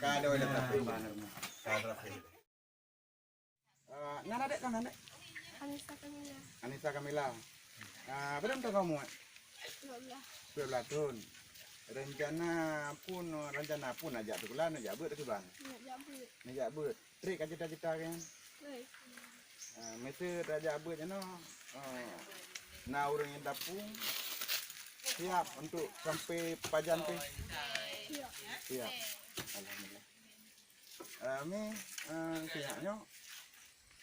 Kado ada tapi Nana dek kan dek? Anissa Kamila. Berapa tahun kamu? 12 tahun. Rencana pun aja tu lah, nak jabut tu bang. Nak jabut. Trik aja cita-cita kan? Mesti raja jabut je no. Nah orang yang dapung siap untuk sampai pajan tu. Siap. Alhamdulillah. Kami siapnya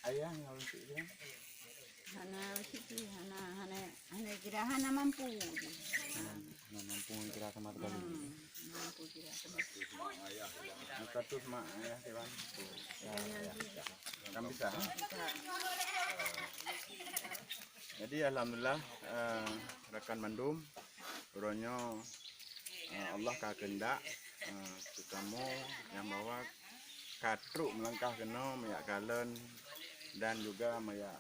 ayah ngawin tu kan? Hana sih, hana kira hana mampu. Hana mampu kira sama sekali. Mampu kira sama sekali. Katus mak ayah dewan. Kami bisa. Jadi alhamdulillah rekan Mandum, uronyo Allah kehendak tetamu yang bawa katruk melangkah kena mayak kalen dan juga mayak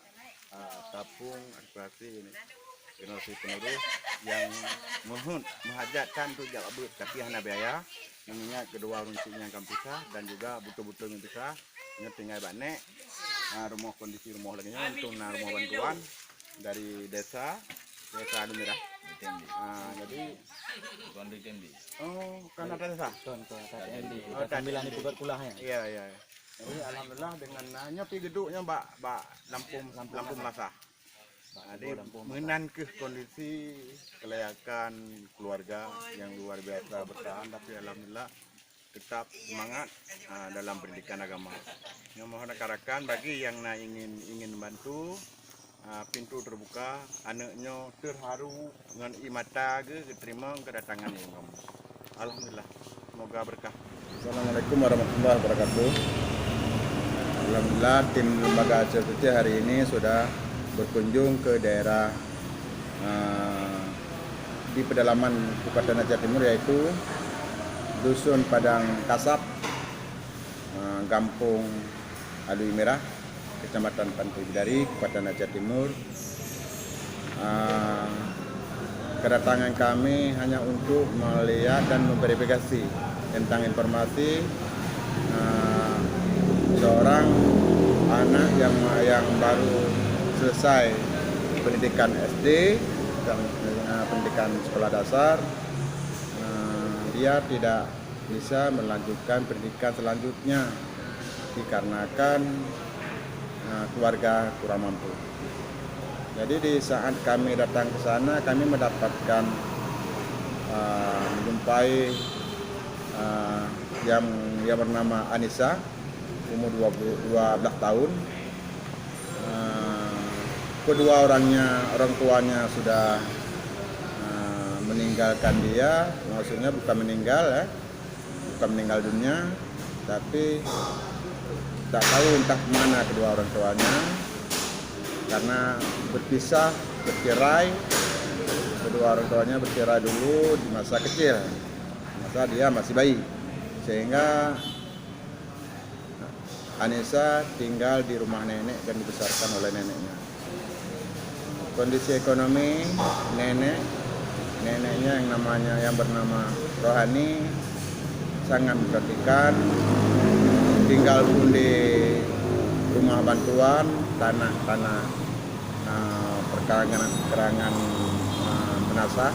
tapung aspirasi ini generasi penerus yang menghajatkan untuk jawab tapi hanya biaya mengingat kedua runcingnya akan pisah dan juga betul-betul pisah ingat tinggal banek rumah kondisi rumah lagi untuk rumah bantuan dari desa Adu Merah. Jadi kan ada desa. Sambilan itu buat kulahnya. Iya. Jadi alhamdulillah dengan nyopi geduknya mbak lampu melasah. Jadi menan ke kondisi kelayakan keluarga yang luar biasa bertahan tapi alhamdulillah tetap semangat dalam pendidikan agama. Yang mohon rekan bagi yang ingin bantu pintu terbuka, anaknya terharu dengan imata terima kedatangan yang kamu. Alhamdulillah, semoga berkah. Assalamualaikum warahmatullahi wabarakatuh. Alhamdulillah tim lembaga ACFC hari ini sudah berkunjung ke daerah di pedalaman Kabupaten Aceh Timur yaitu Dusun Padang Kasap, Kampung Adu Merah, Kecamatan Pantai Bidari, Kabupaten Aceh Timur. Kedatangan kami hanya untuk melihat dan memverifikasi tentang informasi seorang anak yang baru selesai pendidikan SD dan pendidikan sekolah dasar. Dia tidak bisa melanjutkan pendidikan selanjutnya dikarenakan keluarga kurang mampu. Jadi di saat kami datang ke sana, kami mendapatkan menjumpai yang bernama Anissa, umur 12 tahun. Kedua orang tuanya sudah meninggalkan dia, maksudnya bukan meninggal dunia, tapi tak tahu entah mana kedua orang tuanya karena bercerai. Kedua orang tuanya bercerai dulu di masa kecil, masa dia masih bayi, sehingga Anissa tinggal di rumah nenek dan dibesarkan oleh neneknya. Kondisi ekonomi neneknya yang bernama Rohani sangat memperhatikan, tinggal pun di rumah bantuan tanah kerangan menasah.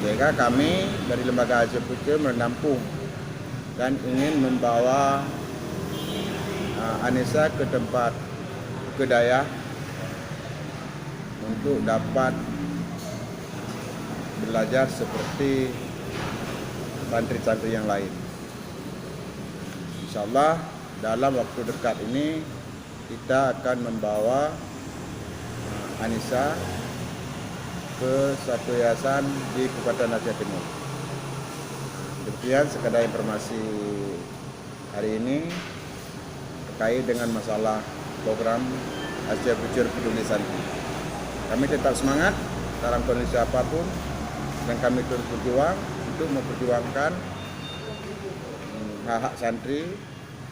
Sehingga kami dari lembaga ACFC menampung dan ingin membawa Anissa ke tempat kedaya untuk dapat belajar seperti santri-santri yang lain. Insyaallah dalam waktu dekat ini kita akan membawa Anissa ke satu yayasan di Kabupaten Aceh Timur. Demikian sekadar informasi hari ini terkait dengan masalah program Aceh Future Peduli Santri. Kami tetap semangat dalam kondisi apapun dan kami terus berjuang untuk memperjuangkan hak-hak santri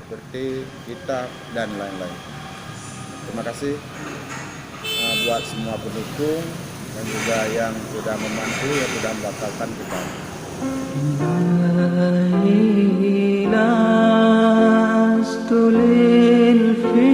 seperti kitab dan lain-lain. Terima kasih buat semua pendukung dan juga yang sudah membantu, yang sudah membatalkan kita. للفردوس